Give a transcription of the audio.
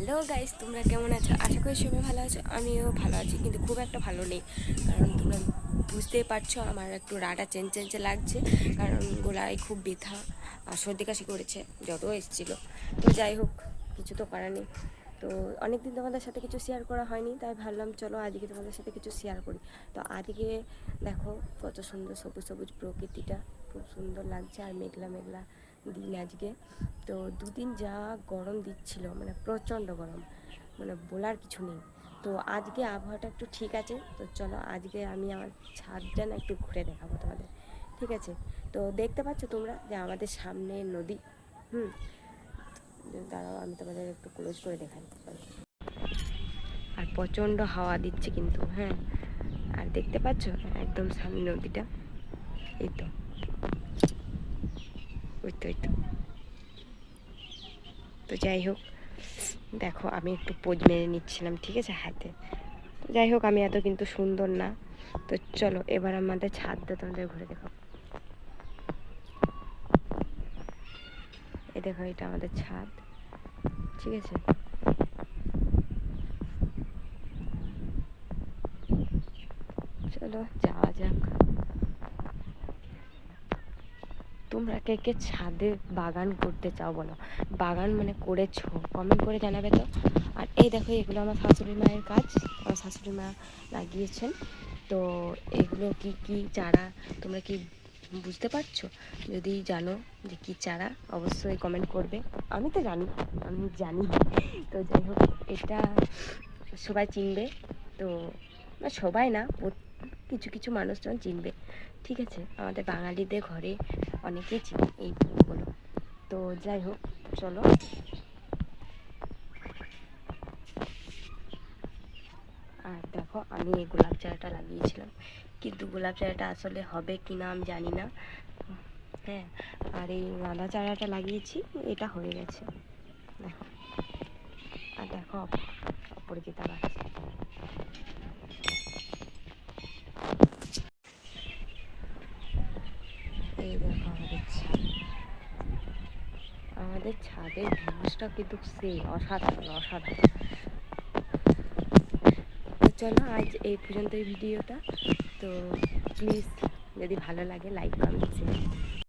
Hello guys, তোমরা কেমন আছো? আশা করি সবাই ভালো আছো। আমিও ভালো আছি, কিন্তু খুব একটা ভালো নেই। কারণ তোমরা বুঝতেই পারছো আমার একটু রাটা চেঞ্চে লাগছে, কারণ গলায় খুব ব্যথা আর সর্দি কাশি করেছে, জ্বরও এসেছিলো। তো যাই হোক, কিছু তো করার নেই। তো অনেকদিন তোমাদের সাথে কিছু শেয়ার করা হয়নি, তাই ভাবলাম চলো আজকে তোমাদের সাথে কিছু শেয়ার করি। তো আজকে দেখো কত সুন্দর সবুজ সবুজ প্রকৃতিটা, খুব সুন্দর লাগছে। আর মেঘলা মেঘলা দিন আজকে। তো দুদিন যা গরম দিচ্ছিল, মানে প্রচণ্ড গরম, মানে বলার কিছু নেই। তো আজকে আবহাওয়াটা একটু ঠিক আছে। তো চলো আজকে আমি আমার ছাদটা না একটু ঘুরে দেখাবো তোমাদের, ঠিক আছে? তো দেখতে পাচ্ছ তোমরা যে আমাদের সামনে নদী। হুম, দাঁড়াও আমি তোমাদের একটু ক্লোজ করে দেখাই। আর প্রচণ্ড হাওয়া দিচ্ছে কিন্তু, হ্যাঁ। আর দেখতে পাচ্ছ একদম সামনে নদীটা, এই তো, ওই তো, ওই তো। তো যাই হোক, দেখো আমি একটু পোজ মেরে নিচ্ছিলাম, ঠিক আছে, হাতে। তো যাই হোক, আমি এত কিন্তু সুন্দর না। তো চলো এবার আমাদের ছাদটা তোমাদের ঘুরে দেখো। এই দেখো, এটা আমাদের ছাদ, ঠিক আছে। চলো যাওয়া যাক। তোমরা কে কে ছাদে বাগান করতে চাও বলো? বাগান মানে করেছো কমেন্ট করে জানাবে তো। আর এই দেখো, এগুলো আমার শাশুড়ি মায়ের কাজ, আমার শাশুড়ি মা লাগিয়েছেন। তো এগুলো কি কি চারা, তোমরা কি বুঝতে পারছো? যদি জানো যে কী চারা, অবশ্যই কমেন্ট করবে। আমি তো জানি, আমি জানি। তো যাই হোক, এটা সবাই চিনবে। তো না, সবাই না, কিছু কিছু মানুষজন চিনবে, ঠিক আছে। আমাদের বাঙালিদের ঘরে অনেকেই চিনে এই ফুলগুলো। তো যাই হোক, চলো। আর দেখো, আমি এই গোলাপ চারাটা লাগিয়েছিলাম, কিন্তু গোলাপ চারাটা আসলে হবে কি না আমি জানি না, হ্যাঁ। আর এই গাঁদা চারাটা লাগিয়েছি, এটা হয়ে গেছে, দেখো। আর দেখো অপরাজিতা গাছ। এই দেখো আমাদের ছাদ, আমাদের ছাদের ভিউজটা কিন্তু সেই অসাধারণ অসাধারণ। তো চলো আজ এই পর্যন্ত এই ভিডিওটা। তো প্লিজ, যদি ভালো লাগে লাইক কমেন্ট শেয়ার।